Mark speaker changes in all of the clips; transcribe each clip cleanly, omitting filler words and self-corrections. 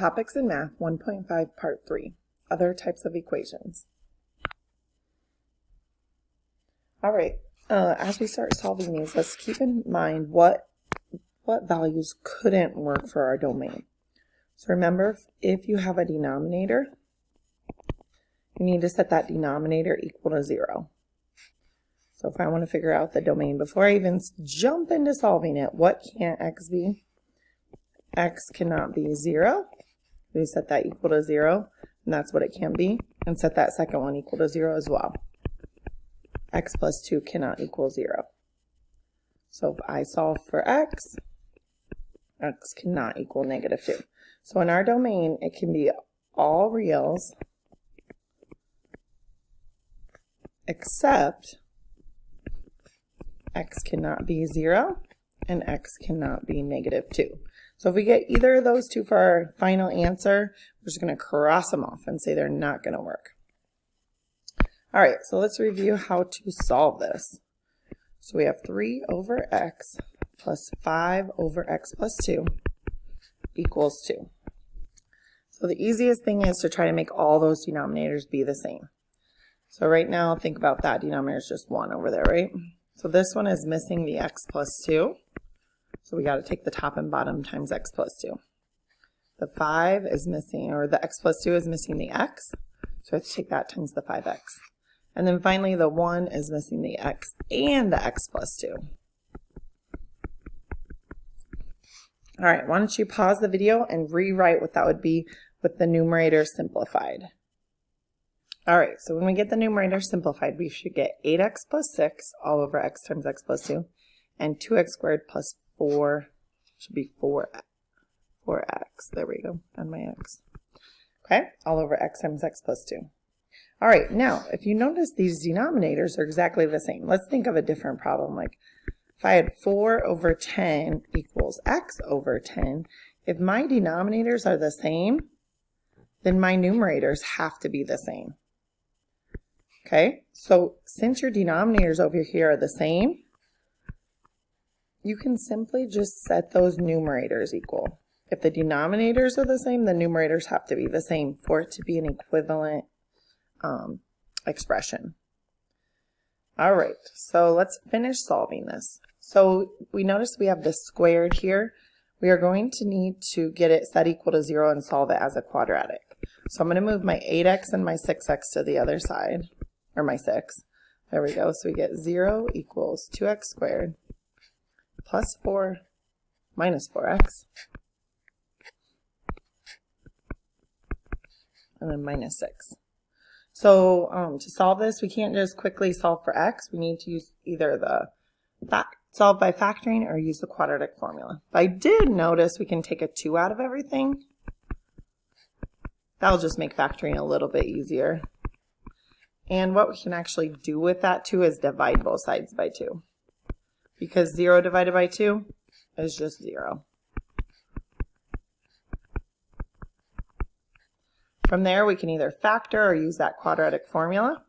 Speaker 1: Topics in Math 1.5 Part 3, Other Types of Equations. All right, as we start solving these, let's keep in mind what values couldn't work for our domain. So remember, if you have a denominator, you need to set that denominator equal to 0. So if I want to figure out the domain, before I even jump into solving it, what can't x be? X cannot be 0. We set that equal to 0, and that's what it can be. And set that second one equal to 0 as well. X plus 2 cannot equal 0. So if I solve for x, x cannot equal negative 2. So in our domain, it can be all reals except x cannot be 0 and x cannot be negative 2. So if we get either of those two for our final answer, we're just going to cross them off and say they're not going to work. All right, so let's review how to solve this. So we have 3 over x plus 5 over x plus 2 equals 2. So the easiest thing is to try to make all those denominators be the same. So right now, think about that denominator is just 1 over there, right? So this one is missing the x plus 2. So we got to take the top and bottom times x plus 2. The 5 is missing, or the x plus 2 is missing the x. So I have to take that times the 5x. And then finally, the 1 is missing the x and the x plus 2. All right, why don't you pause the video and rewrite what that would be with the numerator simplified. All right, so when we get the numerator simplified, we should get 8x plus 6 all over x times x plus 2, and 2x squared plus 4 should be 4x. There we go, and my x. Okay, all over x times x plus 2. All right, now, if you notice these denominators are exactly the same. Let's think of a different problem. Like if I had 4 over 10 equals x over 10, if my denominators are the same, then my numerators have to be the same. Okay, so since your denominators over here are the same, you can simply just set those numerators equal. If the denominators are the same, the numerators have to be the same for it to be an equivalent expression. All right, so let's finish solving this. So we notice we have this squared here. We are going to need to get it set equal to 0 and solve it as a quadratic. So I'm going to move my 8x and my 6x to the other side, or my 6. There we go. So we get 0 equals 2x squared plus 4 minus 4x, and then minus 6. So to solve this, we can't just quickly solve for x. We need to use either the solve by factoring or use the quadratic formula. But I did notice we can take a 2 out of everything. That'll just make factoring a little bit easier. And what we can actually do with that 2 is divide both sides by 2. Because 0 divided by 2 is just 0. From there, we can either factor or use that quadratic formula.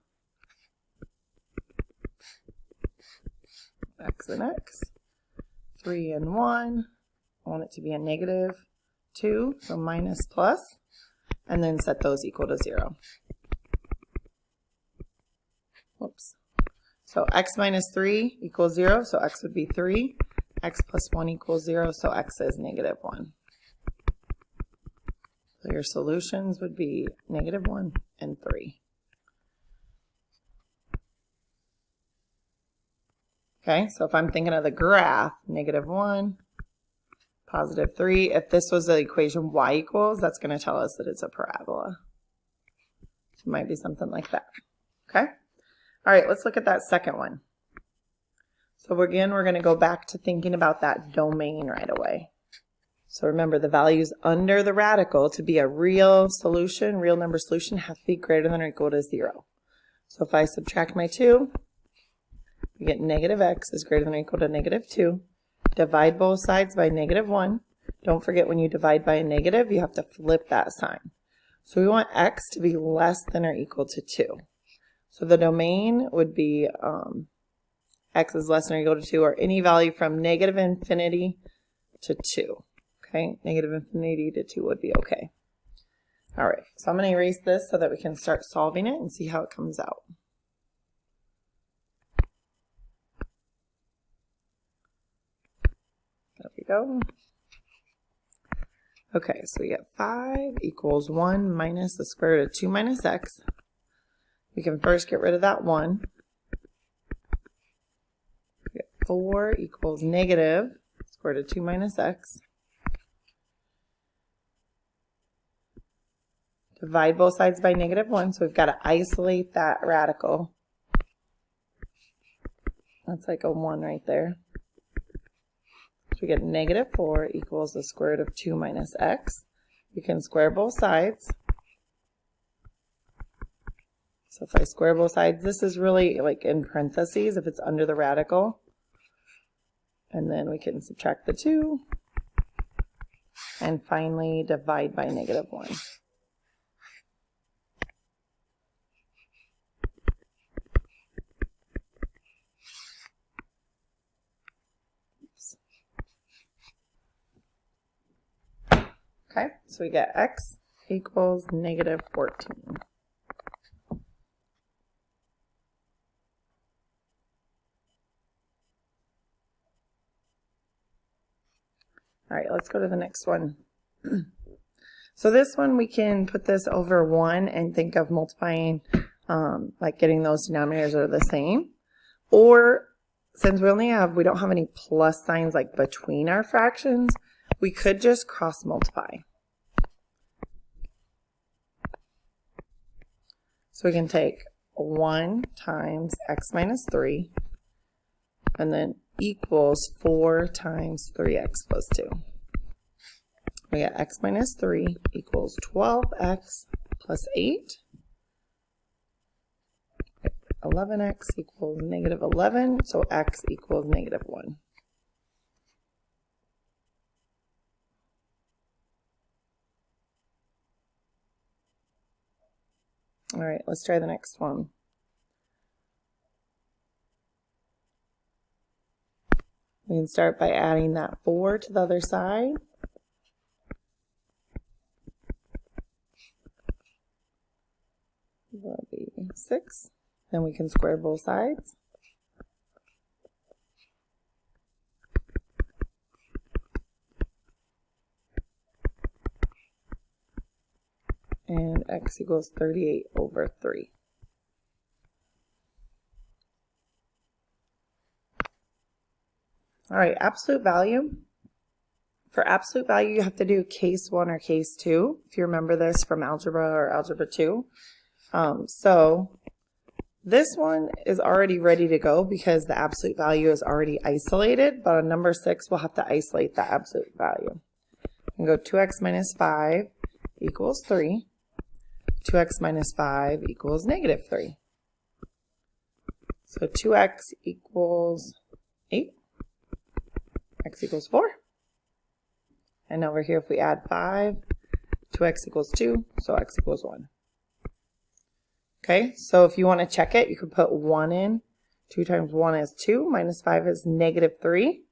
Speaker 1: X and x. 3 and 1. I want it to be a negative 2, so minus plus. And then set those equal to 0. Whoops. So x minus 3 equals 0, so x would be 3. X plus 1 equals 0, so x is negative 1. So your solutions would be negative 1 and 3. Okay, so if I'm thinking of the graph, negative 1, positive 3, if this was the equation y equals, that's going to tell us that it's a parabola. So it might be something like that. Okay? All right, let's look at that second one. So again, we're going to go back to thinking about that domain right away. So remember, the values under the radical to be a real solution, real number solution, have to be greater than or equal to 0. So if I subtract my 2, we get negative x is greater than or equal to negative 2. Divide both sides by negative 1. Don't forget, when you divide by a negative, you have to flip that sign. So we want x to be less than or equal to 2. So the domain would be x is less than or equal to 2, or any value from negative infinity to 2. Okay, negative infinity to 2 would be okay. All right, so I'm going to erase this so that we can start solving it and see how it comes out. There we go. Okay, so we get 5 equals 1 minus the square root of 2 minus x. We can first get rid of that 1. We get 4 equals negative square root of 2 minus x. Divide both sides by negative 1, so we've got to isolate that radical. That's like a 1 right there. So we get negative 4 equals the square root of 2 minus x. We can square both sides. So if I square both sides, this is really like in parentheses if it's under the radical. And then we can subtract the 2. And finally divide by negative 1. Okay, so we get x equals negative 14. All right, let's go to the next one. So this one, we can put this over 1 and think of multiplying, like getting those denominators are the same. Or since we don't have any plus signs like between our fractions, we could just cross multiply. So we can take 1 times x minus 3 and then equals 4 times 3x plus 2. We got x minus 3 equals 12x plus 8. 11x equals negative 11, so x equals negative 1. All right, let's try the next one. We can start by adding that 4 to the other side. That'll be 6. Then we can square both sides. And x equals 38 over 3. All right, absolute value. For absolute value, you have to do case 1 or case 2, if you remember this from algebra or algebra 2. So this one is already ready to go because the absolute value is already isolated, but on number 6, we'll have to isolate the absolute value. We can go 2x minus 5 equals 3. 2x minus 5 equals negative 3. So 2x equals 8. X equals 4. And over here, if we add 5, 2x equals 2, so x equals 1. Okay, so if you want to check it, you can put 1 in. 2 times 1 is 2, minus 5 is negative 3,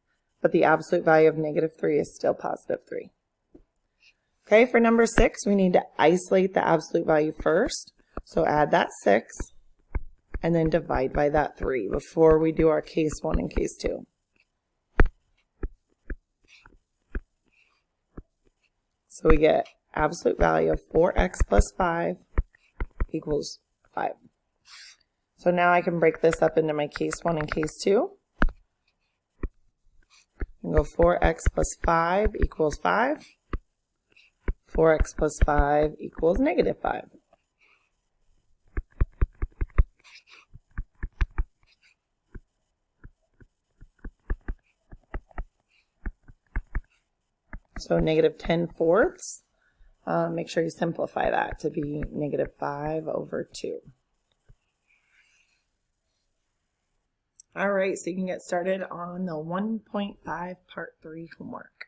Speaker 1: but the absolute value of negative 3 is still positive 3. Okay, for number 6, we need to isolate the absolute value first. So add that 6, and then divide by that 3 before we do our case 1 and case 2. So we get absolute value of 4x plus 5 equals 5. So now I can break this up into my case 1 and case 2. And go 4x plus 5 equals 5. 4x plus 5 equals negative 5. So negative 10/4. Make sure you simplify that to be negative 5 over 2. All right, so you can get started on the 1.5 part 3 homework.